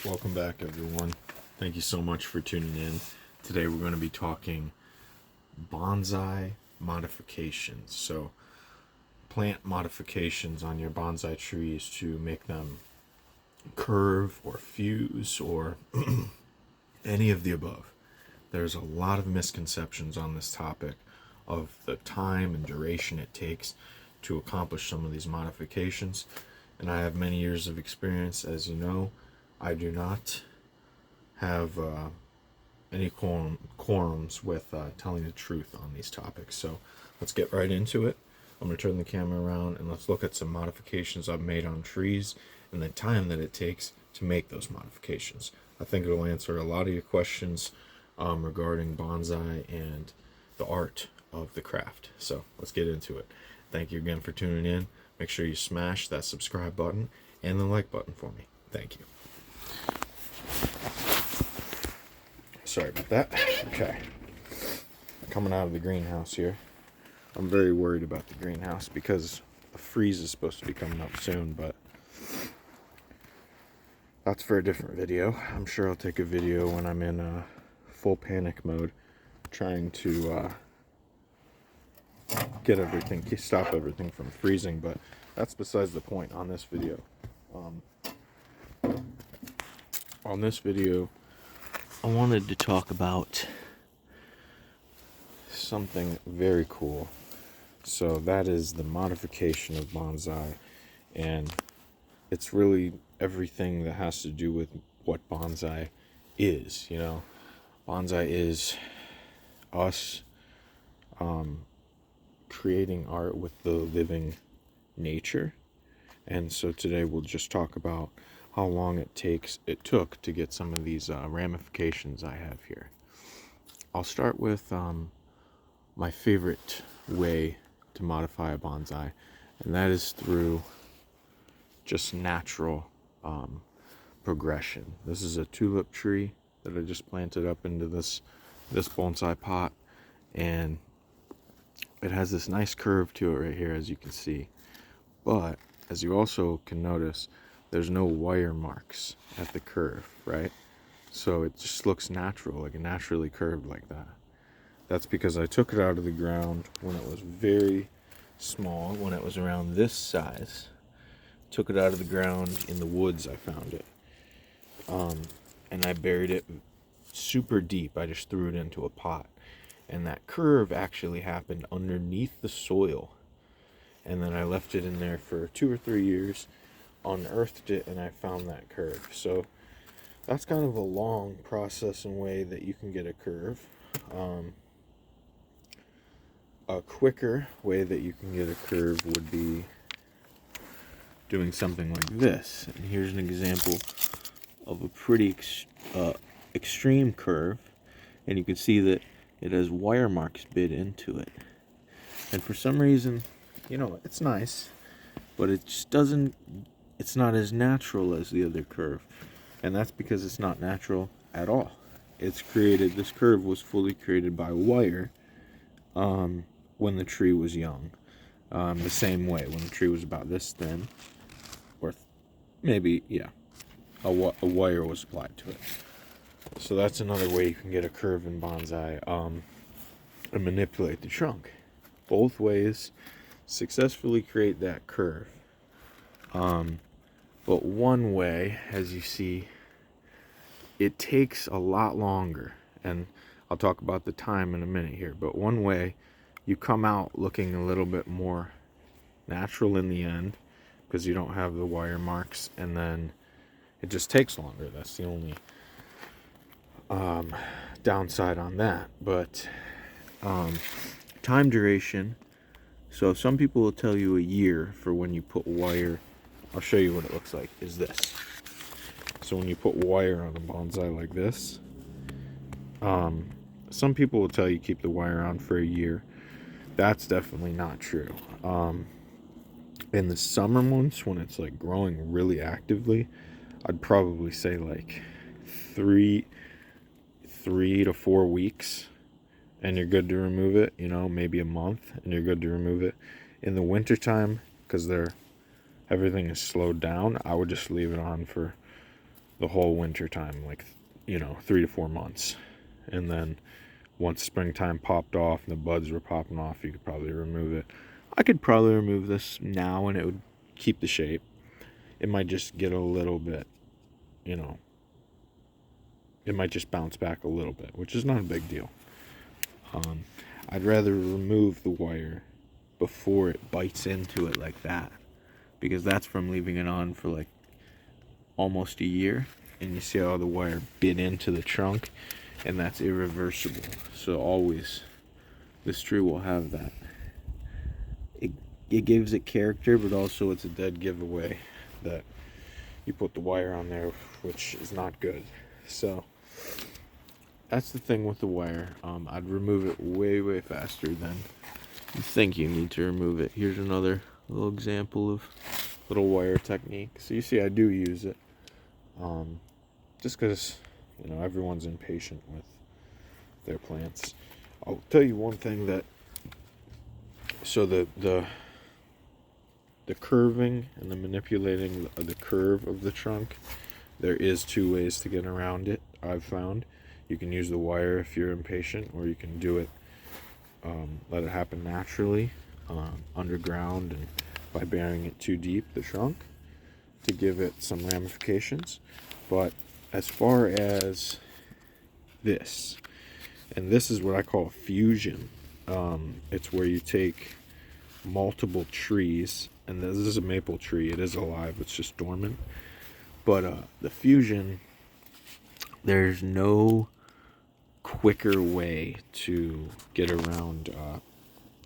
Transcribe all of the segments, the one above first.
Welcome back, everyone. Thank you so much for tuning in. Today we're going to be talking bonsai modifications. So, plant modifications on your bonsai trees to make them curve or fuse or any of the above. There's a lot of misconceptions on this topic of the time and duration it takes to accomplish some of these modifications. And I have many years of experience, as you know. I do not have any quorums with telling the truth on these topics. So let's get right into it. I'm going to turn the camera around and let's look at some modifications I've made on trees and the time that it takes to make those modifications. I think it'll answer a lot of your questions regarding bonsai and the art of the craft. So let's get into it. Thank you again for tuning in. Make sure you smash that subscribe button and the like button for me. Thank you. Sorry about that. Okay. Coming out of the greenhouse here. I'm very worried about the greenhouse because a freeze is supposed to be coming up soon, but that's for a different video. I'm sure I'll take a video when I'm in full panic mode, trying to stop everything from freezing, but that's besides the point on this video. On this video, I wanted to talk about something very cool. So that is the modification of bonsai, and it's really everything that has to do with what bonsai is. Bonsai is us creating art with the living nature. And so today we'll just talk about how long it took to get some of these ramifications I have here. I'll start with my favorite way to modify a bonsai, and that is through just natural progression. This is a tulip tree that I just planted up into this bonsai pot, and it has this nice curve to it right here, as you can see. But as you also can notice, there's no wire marks at the curve, right? So it just looks natural, like a naturally curved like that. That's because I took it out of the ground when it was very small, when it was around this size. Took it out of the ground in the woods, I found it. And I buried it super deep. I just threw it into a pot. And that curve actually happened underneath the soil. And then I left it in there for 2 or 3 years, unearthed it, and I found that curve. So that's kind of a long process and way that you can get a curve. A quicker way that you can get a curve would be doing something like this. And here's an example of a pretty extreme curve, and you can see that it has wire marks bit into it. And for some reason, it's nice, but it just it's not as natural as the other curve. And that's because it's not natural at all. This curve was fully created by wire when the tree was young. The same way, when the tree was about this thin, or maybe, a wire was applied to it. So that's another way you can get a curve in bonsai, and manipulate the trunk. Both ways successfully create that curve. But one way, as you see, it takes a lot longer, and I'll talk about the time in a minute here, but one way, you come out looking a little bit more natural in the end because you don't have the wire marks, and then it just takes longer. That's the only downside on that. But time duration, so some people will tell you a year for when you put wire. I'll show you what it looks like, is this. So when you put wire on a bonsai like this, some people will tell you keep the wire on for a year. That's definitely not true. In the summer months, when it's like growing really actively, I'd probably say like 3 to 4 weeks, and you're good to remove it. Maybe a month, and you're good to remove it. In the wintertime, because everything is slowed down, I would just leave it on for the whole winter time, like, 3 to 4 months. And then once springtime popped off and the buds were popping off, you could probably remove it. I could probably remove this now and it would keep the shape. It might just get a little bit, it might just bounce back a little bit, which is not a big deal. I'd rather remove the wire before it bites into it like that, because that's from leaving it on for like almost a year, and you see how the wire bit into the trunk, and that's irreversible. So always this tree will have that. It gives it character, but also it's a dead giveaway that you put the wire on there, which is not good. So that's the thing with the wire. I'd remove it way faster than you think you need to remove it. Here's another little example of little wire technique. So you see I do use it, just because everyone's impatient with their plants. I'll tell you one thing that, so the curving and the manipulating the curve of the trunk, there is 2 ways to get around it, I've found. You can use the wire if you're impatient, or you can do it, let it happen naturally, underground, and by burying it too deep, the trunk, to give it some ramifications. But as far as this, and this is what I call fusion. It's where you take multiple trees, and this is a maple tree. It is alive, it's just dormant. But the fusion, there's no quicker way to get around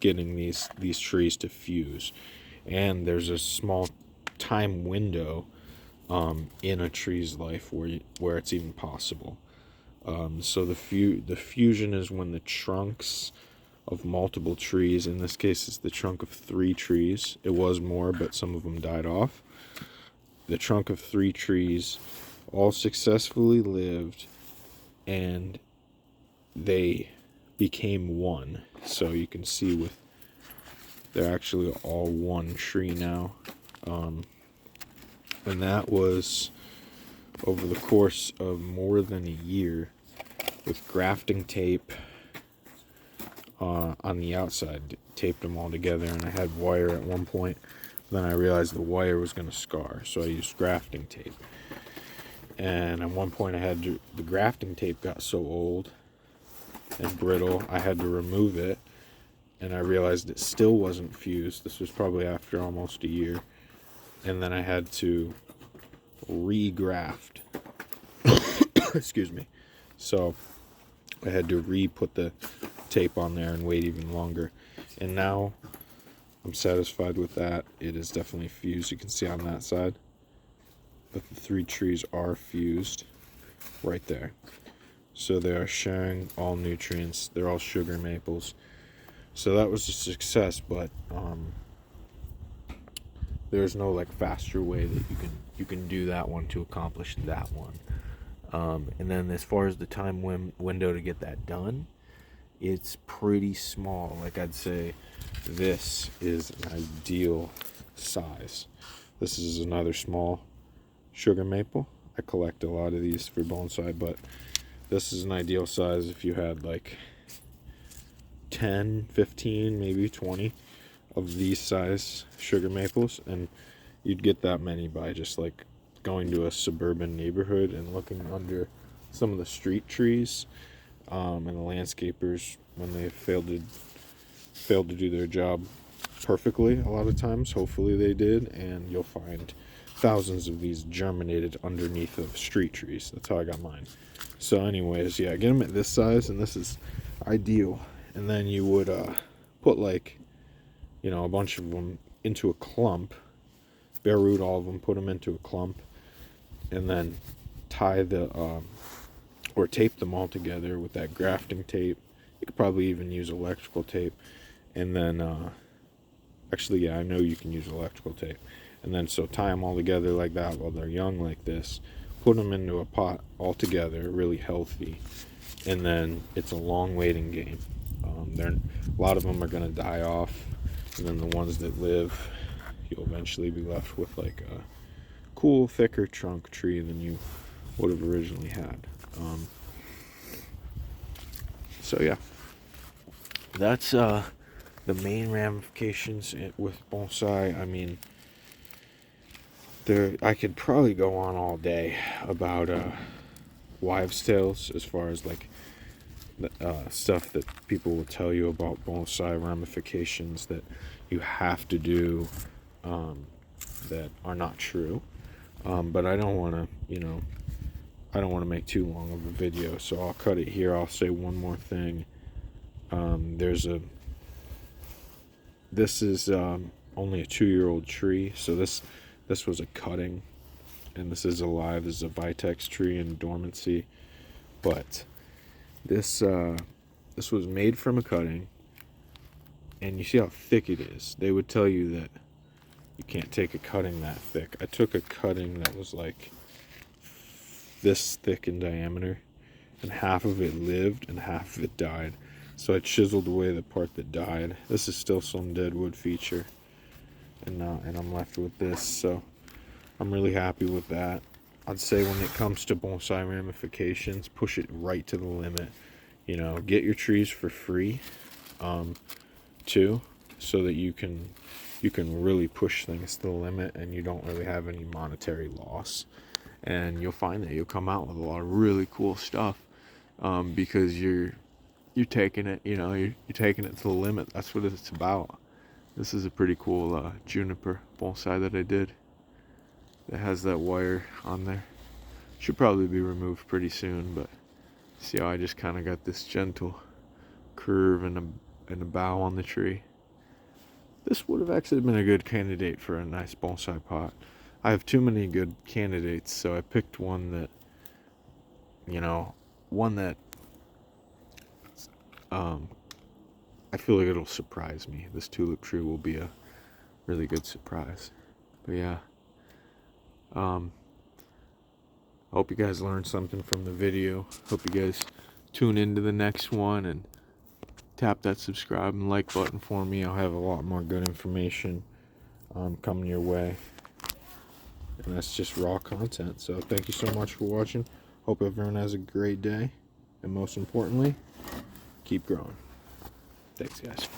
getting these trees to fuse, and there's a small time window in a tree's life where it's even possible. So the fusion is when the trunks of multiple trees, in this case it's the trunk of 3 trees, it was more but some of them died off, the trunk of 3 trees all successfully lived and they became one. So you can see they're actually all one tree now, and that was over the course of more than a year with grafting tape on the outside. Taped them all together, and I had wire at one point. Then I realized the wire was going to scar, so I used grafting tape. And at one point the grafting tape got so old and brittle, I had to remove it, and I realized it still wasn't fused. This was probably after almost a year, and then I had to re-graft. Excuse me. So I had to re-put the tape on there and wait even longer, and now I'm satisfied with that. It is definitely fused. You can see on that side that the 3 trees are fused right there. So they are sharing all nutrients. They're all sugar maples. So that was a success, but there's no like faster way that you can do that one to accomplish that one. And then as far as the time window to get that done, it's pretty small. Like I'd say this is an ideal size. This is another small sugar maple. I collect a lot of these for bonsai, but this is an ideal size if you had like 10, 15, maybe 20 of these size sugar maples, and you'd get that many by just like going to a suburban neighborhood and looking under some of the street trees, and the landscapers, when they failed to do their job perfectly a lot of times, hopefully they did, and you'll find thousands of these germinated underneath of street trees. That's how I got mine. So anyways, yeah, get them at this size, and this is ideal. And then you would put like, a bunch of them into a clump, bare root all of them, put them into a clump, and then tie or tape them all together with that grafting tape. You could probably even use electrical tape, and then actually, yeah, I know you can use electrical tape. And then so tie them all together like that while they're young like this, put them into a pot all together, really healthy, and then it's a long waiting game. A lot of them are going to die off, and then the ones that live, you'll eventually be left with like a cool, thicker trunk tree than you would have originally had. So yeah, that's the main ramifications with bonsai. I mean, I could probably go on all day about wives' tales as far as like stuff that people will tell you about bonsai ramifications that you have to do that are not true. But I don't want to, I don't want to make too long of a video, so I'll cut it here. I'll say one more thing. This is only a 2-year-old tree, so this was a cutting, and this is alive. This is a vitex tree in dormancy, but this was made from a cutting, and you see how thick it is. They would tell you that you can't take a cutting that thick. I took a cutting that was like this thick in diameter, and half of it lived and half of it died. So I chiseled away the part that died. This is still some dead wood feature, and I'm left with this. So I'm really happy with that. I'd say when it comes to bonsai ramifications, push it right to the limit. Get your trees for free, too, so that you can really push things to the limit, and you don't really have any monetary loss. And you'll find that you'll come out with a lot of really cool stuff, because you're taking it, you're taking it to the limit. That's what it's about. This is a pretty cool juniper bonsai that I did. That has that wire on there. Should probably be removed pretty soon, but see how I just kind of got this gentle curve and a bow on the tree. This would have actually been a good candidate for a nice bonsai pot. I have too many good candidates, so I picked one that, I feel like it'll surprise me. This tulip tree will be a really good surprise. But yeah, I hope you guys learned something from the video. Hope you guys tune into the next one and tap that subscribe and like button for me. I'll have a lot more good information coming your way. And that's just raw content. So thank you so much for watching. Hope everyone has a great day. And most importantly, keep growing. Thanks, guys.